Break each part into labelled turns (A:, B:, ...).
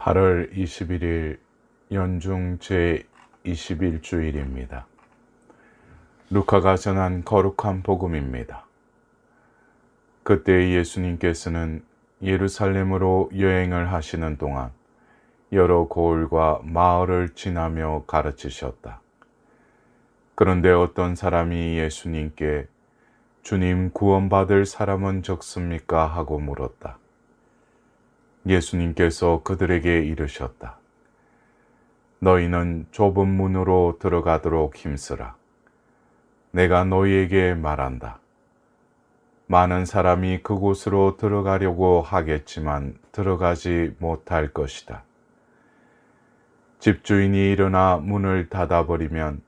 A: 8월 21일 연중 제21주일입니다. 루카가 전한 거룩한 복음입니다. 그때 예수님께서는 예루살렘으로 여행을 하시는 동안 여러 고을과 마을을 지나며 가르치셨다. 그런데 어떤 사람이 예수님께 주님, 구원받을 사람은 적습니까? 하고 물었다. 예수님께서 그들에게 이르셨다. 너희는 좁은 문으로 들어가도록 힘쓰라. 내가 너희에게 말한다. 많은 사람이 그곳으로 들어가려고 하겠지만 들어가지 못할 것이다. 집주인이 일어나 문을 닫아버리면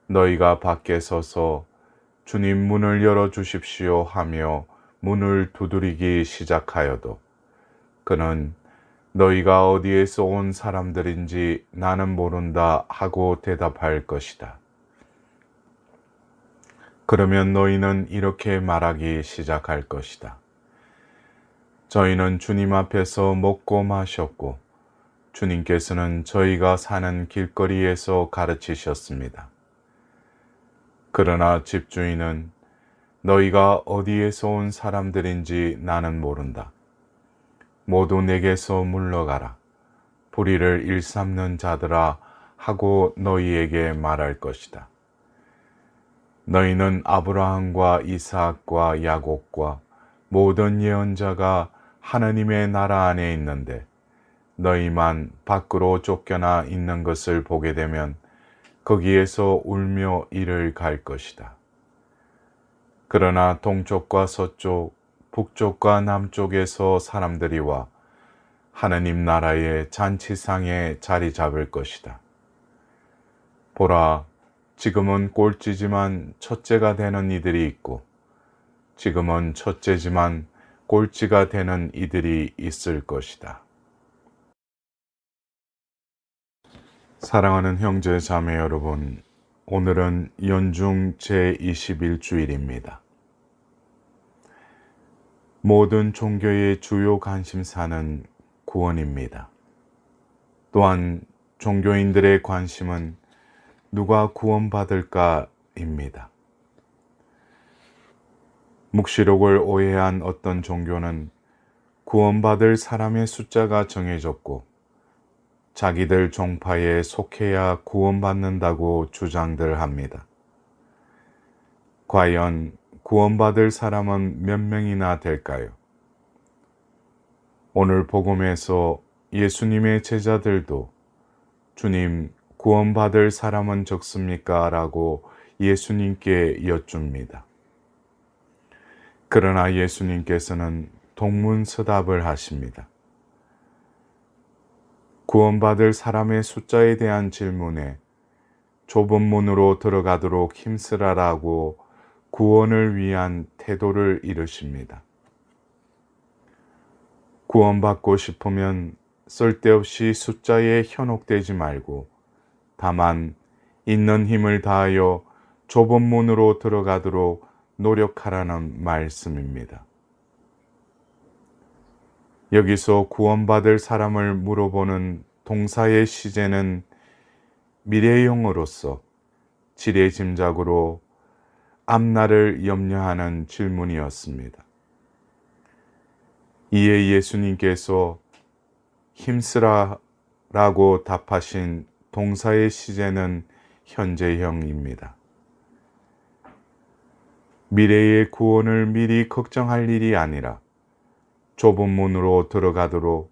A: 너희가 밖에 서서 주님 문을 열어주십시오 하며 문을 두드리기 시작하여도 그는 너희가 어디에서 온 사람들인지 나는 모른다 하고 대답할 것이다. 그러면 너희는 이렇게 말하기 시작할 것이다. 저희는 주님 앞에서 먹고 마셨고 주님께서는 저희가 사는 길거리에서 가르치셨습니다. 그러나 집주인은 너희가 어디에서 온 사람들인지 나는 모른다. 모두 내게서 물러가라. 불의를 일삼는 자들아 하고 너희에게 말할 것이다. 너희는 아브라함과 이삭과 야곱과 모든 예언자가 하나님의 나라 안에 있는데 너희만 밖으로 쫓겨나 있는 것을 보게 되면 거기에서 울며 이를 갈 것이다. 그러나 동쪽과 서쪽, 북쪽과 남쪽에서 사람들이 와 하나님 나라의 잔치상에 자리 잡을 것이다. 보라, 지금은 꼴찌지만 첫째가 되는 이들이 있고 지금은 첫째지만 꼴찌가 되는 이들이 있을 것이다. 사랑하는 형제 자매 여러분, 오늘은 연중 제21주일입니다. 모든 종교의 주요 관심사는 구원입니다. 또한 종교인들의 관심은 누가 구원받을까입니다. 묵시록을 오해한 어떤 종교는 구원받을 사람의 숫자가 정해졌고 자기들 종파에 속해야 구원받는다고 주장들 합니다. 과연 구원받을 사람은 몇 명이나 될까요? 오늘 복음에서 예수님의 제자들도 주님, 구원받을 사람은 적습니까? 라고 예수님께 여쭙니다. 그러나 예수님께서는 동문서답을 하십니다. 구원받을 사람의 숫자에 대한 질문에 좁은 문으로 들어가도록 힘쓰라라고 구원을 위한 태도를 이루십니다. 구원받고 싶으면 쓸데없이 숫자에 현혹되지 말고 다만 있는 힘을 다하여 좁은 문으로 들어가도록 노력하라는 말씀입니다. 여기서 구원받을 사람을 물어보는 동사의 시제는 미래형으로서 지레짐작으로 앞날을 염려하는 질문이었습니다. 이에 예수님께서 힘쓰라라고 답하신 동사의 시제는 현재형입니다. 미래의 구원을 미리 걱정할 일이 아니라 좁은 문으로 들어가도록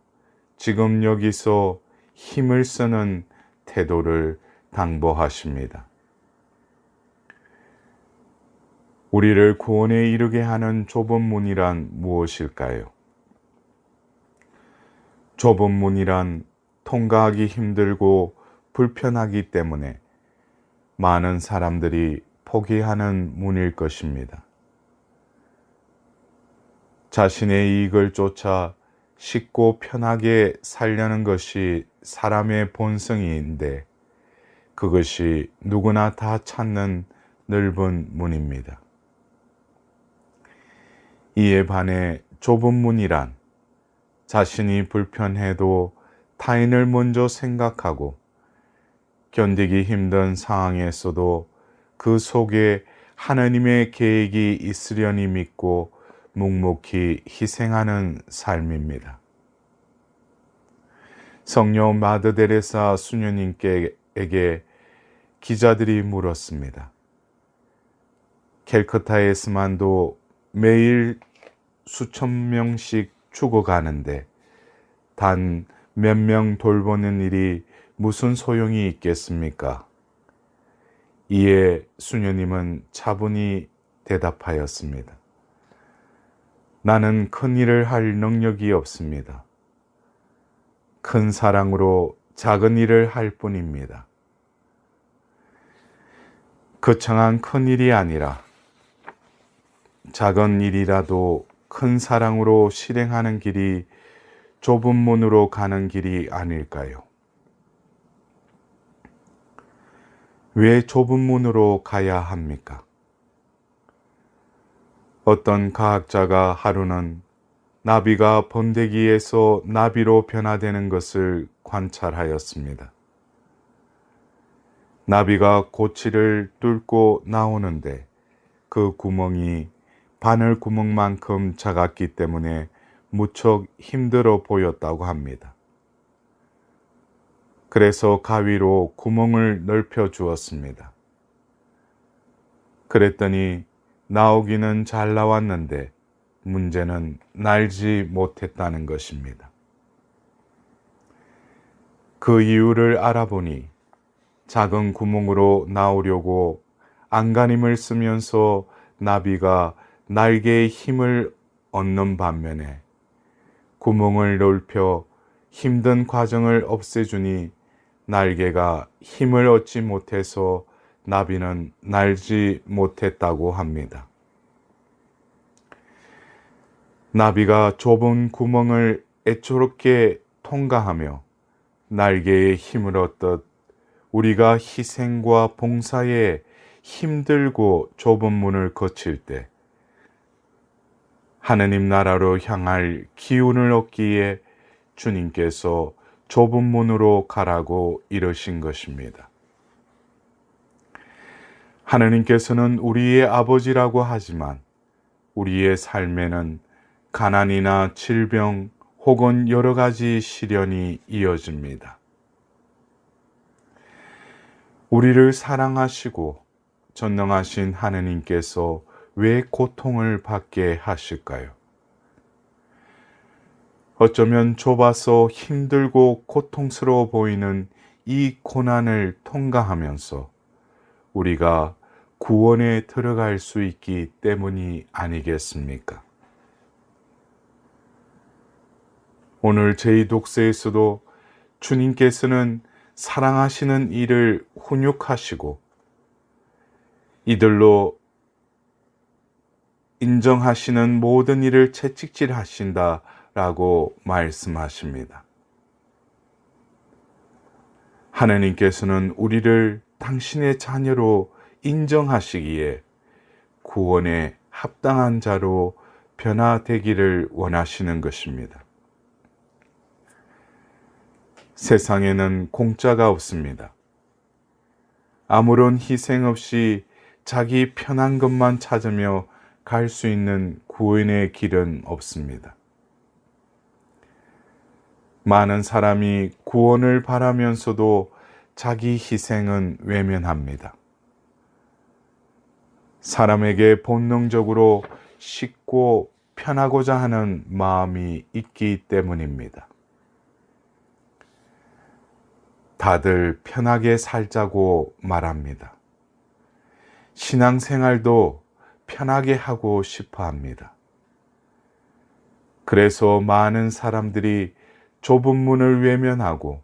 A: 지금 여기서 힘을 쓰는 태도를 당부하십니다. 우리를 구원에 이르게 하는 좁은 문이란 무엇일까요? 좁은 문이란 통과하기 힘들고 불편하기 때문에 많은 사람들이 포기하는 문일 것입니다. 자신의 이익을 쫓아 쉽고 편하게 살려는 것이 사람의 본성인데 그것이 누구나 다 찾는 넓은 문입니다. 이에 반해 좁은 문이란 자신이 불편해도 타인을 먼저 생각하고 견디기 힘든 상황에서도 그 속에 하나님의 계획이 있으려니 믿고 묵묵히 희생하는 삶입니다. 성녀 마더 데레사 수녀님께게 기자들이 물었습니다. 캘커타에서만도 매일 수천 명씩 죽어가는데 단 몇 명 돌보는 일이 무슨 소용이 있겠습니까? 이에 수녀님은 차분히 대답하였습니다. 나는 큰 일을 할 능력이 없습니다. 큰 사랑으로 작은 일을 할 뿐입니다. 거창한 큰 일이 아니라 작은 일이라도 큰 사랑으로 실행하는 길이 좁은 문으로 가는 길이 아닐까요? 왜 좁은 문으로 가야 합니까? 어떤 과학자가 하루는 나비가 번데기에서 나비로 변화되는 것을 관찰하였습니다. 나비가 고치를 뚫고 나오는데 그 구멍이 바늘 구멍만큼 작았기 때문에 무척 힘들어 보였다고 합니다. 그래서 가위로 구멍을 넓혀 주었습니다. 그랬더니 나오기는 잘 나왔는데 문제는 날지 못했다는 것입니다. 그 이유를 알아보니 작은 구멍으로 나오려고 안간힘을 쓰면서 나비가 날개에 힘을 얻는 반면에 구멍을 넓혀 힘든 과정을 없애주니 날개가 힘을 얻지 못해서 나비는 날지 못했다고 합니다. 나비가 좁은 구멍을 애초롭게 통과하며 날개에 힘을 얻듯 우리가 희생과 봉사에 힘들고 좁은 문을 거칠 때 하느님 나라로 향할 기운을 얻기에 주님께서 좁은 문으로 가라고 이러신 것입니다. 하느님께서는 우리의 아버지라고 하지만 우리의 삶에는 가난이나 질병 혹은 여러 가지 시련이 이어집니다. 우리를 사랑하시고 전능하신 하느님께서 왜 고통을 받게 하실까요? 어쩌면 좁아서 힘들고 고통스러워 보이는 이 고난을 통과하면서 우리가 구원에 들어갈 수 있기 때문이 아니겠습니까? 오늘 제2독서에서도 주님께서는 사랑하시는 이를 훈육하시고 이들로 인정하시는 모든 일을 채찍질 하신다라고 말씀하십니다. 하나님께서는 우리를 당신의 자녀로 인정하시기에 구원에 합당한 자로 변화되기를 원하시는 것입니다. 세상에는 공짜가 없습니다. 아무런 희생 없이 자기 편한 것만 찾으며 갈 수 있는 구원의 길은 없습니다. 많은 사람이 구원을 바라면서도 자기 희생은 외면합니다. 사람에게 본능적으로 쉽고 편하고자 하는 마음이 있기 때문입니다. 다들 편하게 살자고 말합니다. 신앙생활도 편하게 하고 싶어 합니다. 그래서 많은 사람들이 좁은 문을 외면하고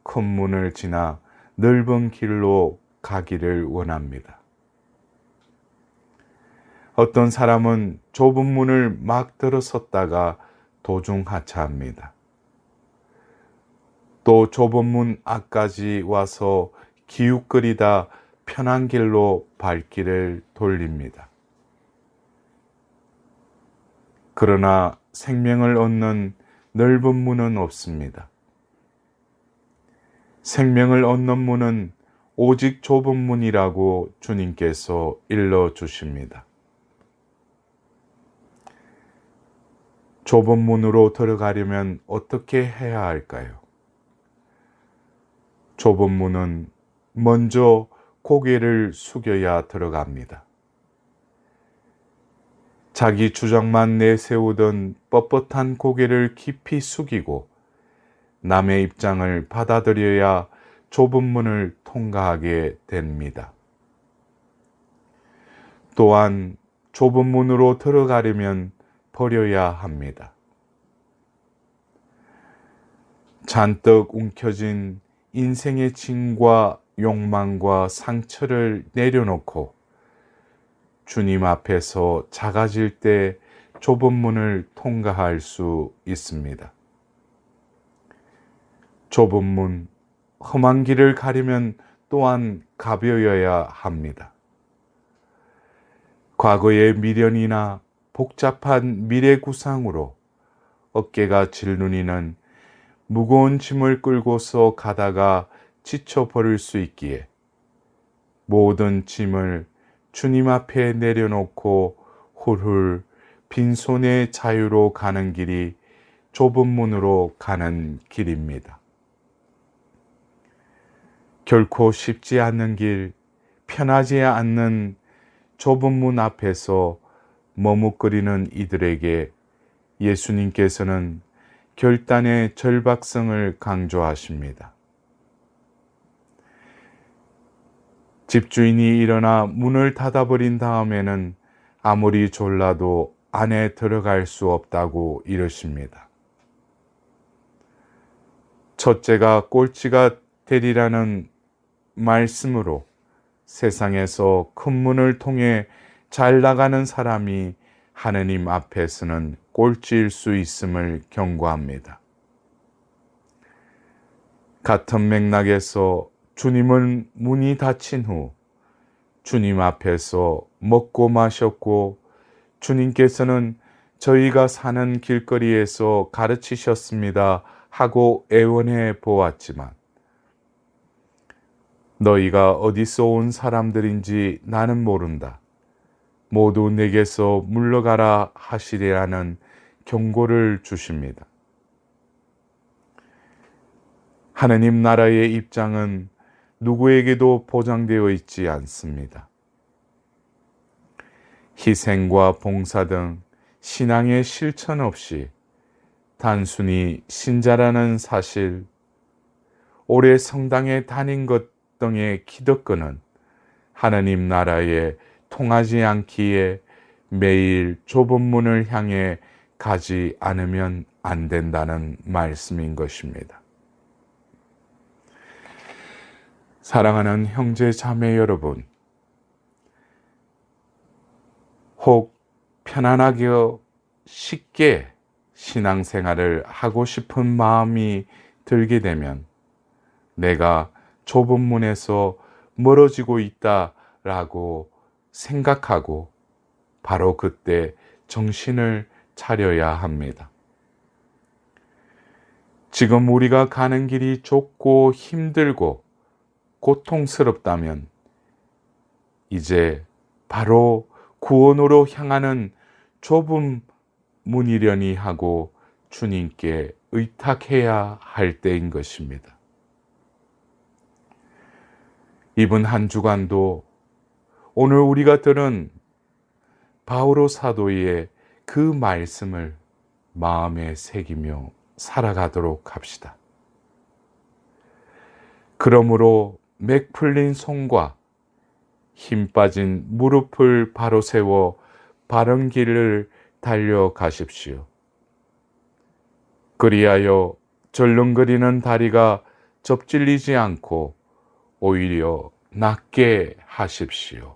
A: 큰 문을 지나 넓은 길로 가기를 원합니다. 어떤 사람은 좁은 문을 막 들어섰다가 도중 하차합니다. 또 좁은 문 앞까지 와서 기웃거리다 편한 길로 발길을 돌립니다. 그러나 생명을 얻는 넓은 문은 없습니다. 생명을 얻는 문은 오직 좁은 문이라고 주님께서 일러주십니다. 좁은 문으로 들어가려면 어떻게 해야 할까요? 좁은 문은 먼저 고개를 숙여야 들어갑니다. 자기 주장만 내세우던 뻣뻣한 고개를 깊이 숙이고 남의 입장을 받아들여야 좁은 문을 통과하게 됩니다. 또한 좁은 문으로 들어가려면 버려야 합니다. 잔뜩 움켜진 인생의 짐과 욕망과 상처를 내려놓고 주님 앞에서 작아질 때 좁은 문을 통과할 수 있습니다. 좁은 문, 험한 길을 가려면 또한 가벼워야 합니다. 과거의 미련이나 복잡한 미래 구상으로 어깨가 질눈이는 무거운 짐을 끌고서 가다가 지쳐버릴 수 있기에 모든 짐을 주님 앞에 내려놓고 훌훌 빈손의 자유로 가는 길이 좁은 문으로 가는 길입니다. 결코 쉽지 않는 길, 편하지 않는 좁은 문 앞에서 머뭇거리는 이들에게 예수님께서는 결단의 절박성을 강조하십니다. 집주인이 일어나 문을 닫아버린 다음에는 아무리 졸라도 안에 들어갈 수 없다고 이르십니다. 첫째가 꼴찌가 되리라는 말씀으로 세상에서 큰 문을 통해 잘 나가는 사람이 하느님 앞에서는 꼴찌일 수 있음을 경고합니다. 같은 맥락에서 주님은 문이 닫힌 후 주님 앞에서 먹고 마셨고 주님께서는 저희가 사는 길거리에서 가르치셨습니다 하고 애원해 보았지만 너희가 어디서 온 사람들인지 나는 모른다. 모두 내게서 물러가라 하시리라는 경고를 주십니다. 하느님 나라의 입장은 누구에게도 보장되어 있지 않습니다. 희생과 봉사 등 신앙의 실천 없이 단순히 신자라는 사실, 오래 성당에 다닌 것 등의 기득권은 하느님 나라에 통하지 않기에 매일 좁은 문을 향해 가지 않으면 안 된다는 말씀인 것입니다. 사랑하는 형제 자매 여러분, 혹 편안하게 쉽게 신앙생활을 하고 싶은 마음이 들게 되면 내가 좁은 문에서 멀어지고 있다라고 생각하고 바로 그때 정신을 차려야 합니다. 지금 우리가 가는 길이 좁고 힘들고 고통스럽다면 이제 바로 구원으로 향하는 좁은 문이려니 하고 주님께 의탁해야 할 때인 것입니다. 이번 한 주간도 오늘 우리가 들은 바오로 사도의 그 말씀을 마음에 새기며 살아가도록 합시다. 그러므로 맥 풀린 손과 힘 빠진 무릎을 바로 세워 바른 길을 달려가십시오. 그리하여 절렁거리는 다리가 접질리지 않고 오히려 낫게 하십시오.